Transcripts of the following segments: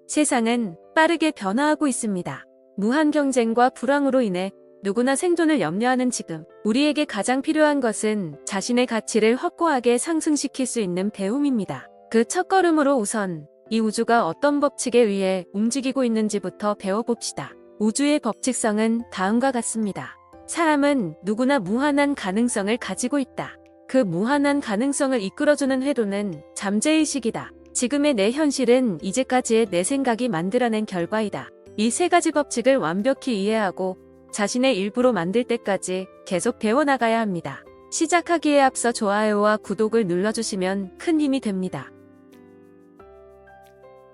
세상은 빠르게 변화하고 있습니다. 무한 경쟁과 불황으로 인해 누구나 생존을 염려하는 지금, 우리에게 가장 필요한 것은 자신의 가치를 확고하게 상승시킬 수 있는 배움입니다. 그 첫걸음으로 우선 이 우주가 어떤 법칙에 의해 움직이고 있는지부터 배워봅시다. 우주의 법칙성은 다음과 같습니다. 사람은 누구나 무한한 가능성을 가지고 있다. 그 무한한 가능성을 이끌어주는 회로는 잠재의식이다. 지금의 내 현실은 이제까지의 내 생각이 만들어낸 결과이다. 이 세 가지 법칙을 완벽히 이해하고 자신의 일부로 만들 때까지 계속 배워나가야 합니다. 시작하기에 앞서 좋아요와 구독을 눌러주시면 큰 힘이 됩니다.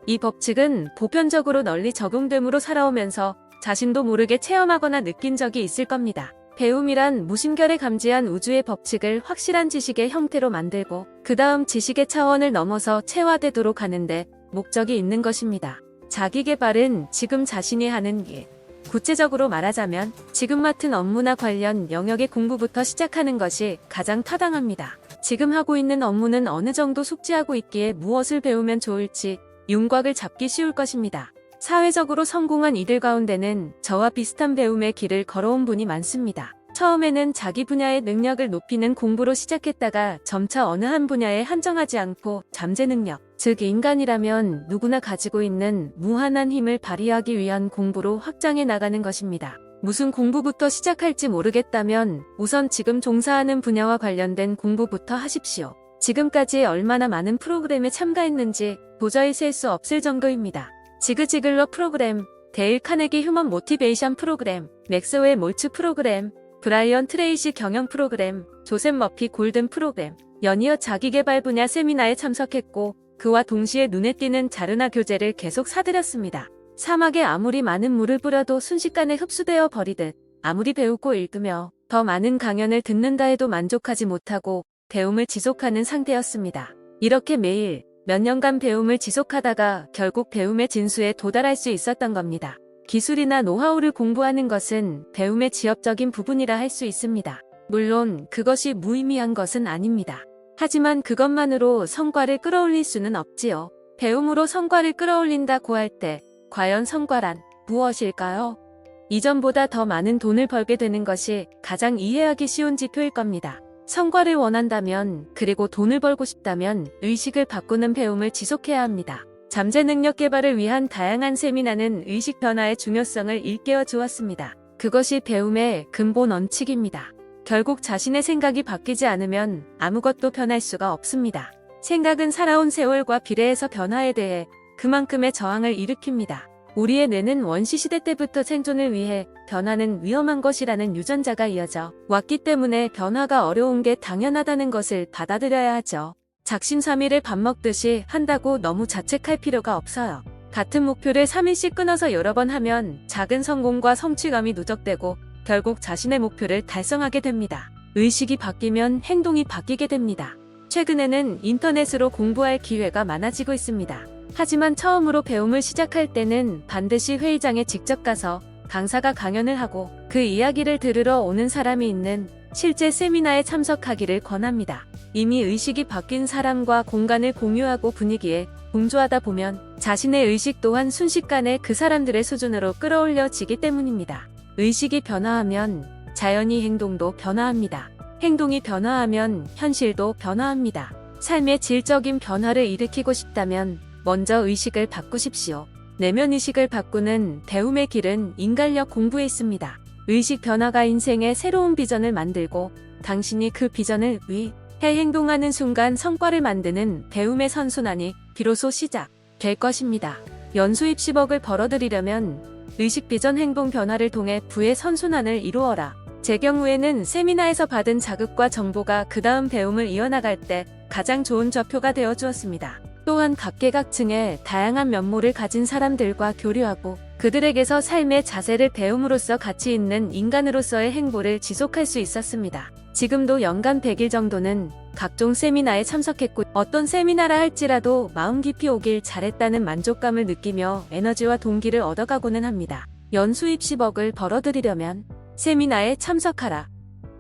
이 법칙은 보편적으로 널리 적용됨으로 살아오면서 자신도 모르게 체험하거나 느낀 적이 있을 겁니다. 배움이란 무심결에 감지한 우주의 법칙을 확실한 지식의 형태로 만들고 그 다음 지식의 차원을 넘어서 체화되도록 하는데 목적이 있는 것입니다. 자기계발은 지금 자신이 하는 일. 구체적으로 말하자면 지금 맡은 업무나 관련 영역의 공부부터 시작하는 것이 가장 타당합니다. 지금 하고 있는 업무는 어느 정도 숙지하고 있기에 무엇을 배우면 좋을지 윤곽을 잡기 쉬울 것입니다. 사회적으로 성공한 이들 가운데는 저와 비슷한 배움의 길을 걸어온 분이 많습니다. 처음에는 자기 분야의 능력을 높이는 공부로 시작했다가 점차 어느 한 분야에 한정하지 않고 잠재 능력, 즉 인간이라면 누구나 가지고 있는 무한한 힘을 발휘하기 위한 공부로 확장해 나가는 것입니다. 무슨 공부부터 시작할지 모르겠다면 우선 지금 종사하는 분야와 관련된 공부부터 하십시오. 지금까지 얼마나 많은 프로그램에 참가했는지 도저히 셀 수 없을 정도입니다. 지그 지글러 프로그램, 데일 카네기 휴먼 모티베이션 프로그램, 맥스웰 몰츠 프로그램, 브라이언 트레이시 경영 프로그램, 조셉 머피 골든 프로그램, 연이어 자기개발 분야 세미나에 참석했고 그와 동시에 눈에 띄는 자료나 교재를 계속 사들였습니다. 사막에 아무리 많은 물을 뿌려도 순식간에 흡수되어 버리듯 아무리 배우고 읽으며 더 많은 강연을 듣는다 해도 만족하지 못하고 배움을 지속하는 상태였습니다. 이렇게 매일 몇 년간 배움을 지속하다가 결국 배움의 진수에 도달할 수 있었던 겁니다. 기술이나 노하우를 공부하는 것은 배움의 지엽적인 부분이라 할 수 있습니다. 물론 그것이 무의미한 것은 아닙니다. 하지만 그것만으로 성과를 끌어올릴 수는 없지요. 배움으로 성과를 끌어올린다고 할 때 과연 성과란 무엇일까요? 이전보다 더 많은 돈을 벌게 되는 것이 가장 이해하기 쉬운 지표일 겁니다. 성과를 원한다면, 그리고 돈을 벌고 싶다면 의식을 바꾸는 배움을 지속해야 합니다. 잠재 능력 개발을 위한 다양한 세미나는 의식 변화의 중요성을 일깨워 주었습니다. 그것이 배움의 근본 원칙입니다. 결국 자신의 생각이 바뀌지 않으면 아무것도 변할 수가 없습니다. 생각은 살아온 세월과 비례해서 변화에 대해 그만큼의 저항을 일으킵니다. 우리의 뇌는 원시시대 때부터 생존을 위해 변화는 위험한 것이라는 유전자가 이어져 왔기 때문에 변화가 어려운 게 당연하다는 것을 받아들여야 하죠. 작심삼일을 밥 먹듯이 한다고 너무 자책할 필요가 없어요. 같은 목표를 3일씩 끊어서 여러 번 하면 작은 성공과 성취감이 누적되고 결국 자신의 목표를 달성하게 됩니다. 의식이 바뀌면 행동이 바뀌게 됩니다. 최근에는 인터넷으로 공부할 기회가 많아지고 있습니다. 하지만 처음으로 배움을 시작할 때는 반드시 회의장에 직접 가서 강사가 강연을 하고 그 이야기를 들으러 오는 사람이 있는 실제 세미나에 참석하기를 권합니다. 이미 의식이 바뀐 사람과 공간을 공유하고 분위기에 동조하다 보면 자신의 의식 또한 순식간에 그 사람들의 수준으로 끌어올려지기 때문입니다. 의식이 변화하면 자연히 행동도 변화합니다. 행동이 변화하면 현실도 변화합니다. 삶의 질적인 변화를 일으키고 싶다면 먼저 의식을 바꾸십시오. 내면의식을 바꾸는 배움의 길은 인간력 공부에 있습니다. 의식 변화가 인생의 새로운 비전을 만들고 당신이 그 비전을 위해 행동하는 순간 성과를 만드는 배움의 선순환이 비로소 시작될 것입니다. 연수입 10억을 벌어들이려면 의식 비전 행동 변화를 통해 부의 선순환을 이루어라. 제 경우에는 세미나에서 받은 자극과 정보가 그 다음 배움을 이어나갈 때 가장 좋은 좌표가 되어 주었습니다. 또한 각계각층의 다양한 면모를 가진 사람들과 교류하고 그들에게서 삶의 자세를 배움으로써 가치 있는 인간으로서의 행보를 지속할 수 있었습니다. 지금도 연간 100일 정도는 각종 세미나에 참석했고 어떤 세미나라 할지라도 마음 깊이 오길 잘했다는 만족감을 느끼며 에너지와 동기를 얻어가고는 합니다. 연수입 10억을 벌어들이려면 세미나에 참석하라.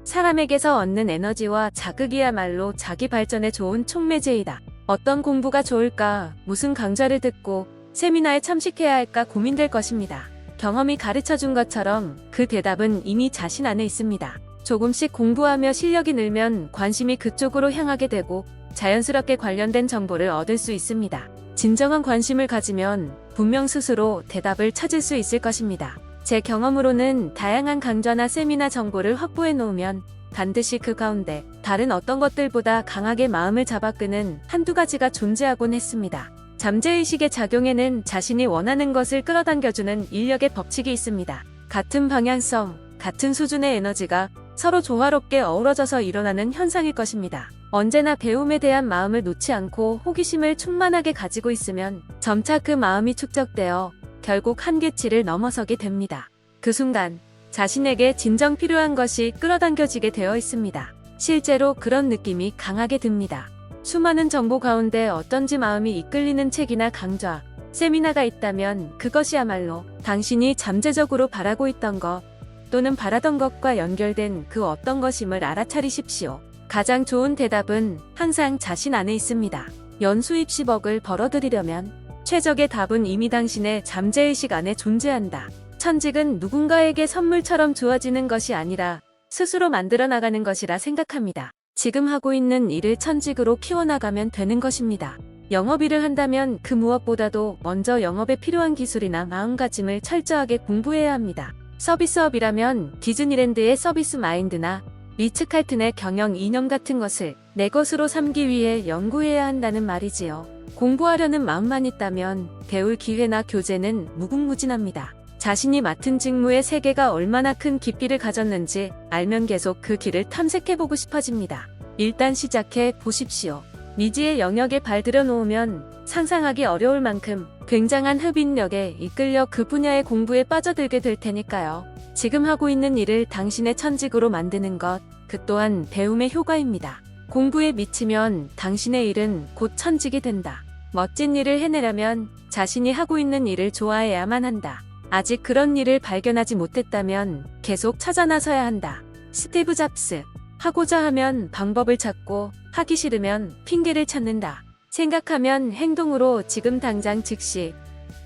사람에게서 얻는 에너지와 자극이야말로 자기 발전에 좋은 촉매제이다. 어떤 공부가 좋을까, 무슨 강좌를 듣고 세미나에 참식해야 할까 고민될 것입니다. 경험이 가르쳐준 것처럼 그 대답은 이미 자신 안에 있습니다. 조금씩 공부하며 실력이 늘면 관심이 그쪽으로 향하게 되고 자연스럽게 관련된 정보를 얻을 수 있습니다. 진정한 관심을 가지면 분명 스스로 대답을 찾을 수 있을 것입니다. 제 경험으로는 다양한 강좌나 세미나 정보를 확보해 놓으면 반드시 그 가운데 다른 어떤 것들보다 강하게 마음을 잡아끄는 한두 가지가 존재하곤 했습니다. 잠재의식의 작용에는 자신이 원하는 것을 끌어당겨주는 인력의 법칙이 있습니다. 같은 방향성, 같은 수준의 에너지가 서로 조화롭게 어우러져서 일어나는 현상일 것입니다. 언제나 배움에 대한 마음을 놓지 않고 호기심을 충만하게 가지고 있으면 점차 그 마음이 축적되어 결국 한계치를 넘어서게 됩니다. 그 순간 자신에게 진정 필요한 것이 끌어당겨지게 되어 있습니다. 실제로 그런 느낌이 강하게 듭니다. 수많은 정보 가운데 어떤지 마음이 이끌리는 책이나 강좌, 세미나가 있다면 그것이야말로 당신이 잠재적으로 바라고 있던 것 또는 바라던 것과 연결된 그 어떤 것임을 알아차리십시오. 가장 좋은 대답은 항상 자신 안에 있습니다. 연수입 10억을 벌어들이려면 최적의 답은 이미 당신의 잠재의식 안에 존재한다. 천직은 누군가에게 선물처럼 주어지는 것이 아니라 스스로 만들어 나가는 것이라 생각합니다. 지금 하고 있는 일을 천직으로 키워나가면 되는 것입니다. 영업일을 한다면 그 무엇보다도 먼저 영업에 필요한 기술이나 마음가짐을 철저하게 공부해야 합니다. 서비스업이라면 디즈니랜드의 서비스 마인드나 리츠칼튼의 경영 이념 같은 것을 내 것으로 삼기 위해 연구해야 한다는 말이지요. 공부하려는 마음만 있다면 배울 기회나 교재는 무궁무진합니다. 자신이 맡은 직무의 세계가 얼마나 큰 깊이를 가졌는지 알면 계속 그 길을 탐색해보고 싶어집니다. 일단 시작해 보십시오. 미지의 영역에 발들여 놓으면 상상하기 어려울 만큼 굉장한 흡인력에 이끌려 그 분야의 공부에 빠져들게 될 테니까요. 지금 하고 있는 일을 당신의 천직으로 만드는 것, 그 또한 배움의 효과입니다. 공부에 미치면 당신의 일은 곧 천직이 된다. 멋진 일을 해내려면 자신이 하고 있는 일을 좋아해야만 한다. 아직 그런 일을 발견하지 못했다면 계속 찾아 나서야 한다. 스티브 잡스. 하고자 하면 방법을 찾고 하기 싫으면 핑계를 찾는다. 생각하면 행동으로 지금 당장 즉시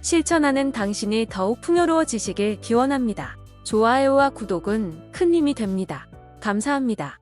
실천하는 당신이 더욱 풍요로워지시길 기원합니다. 좋아요와 구독은 큰 힘이 됩니다. 감사합니다.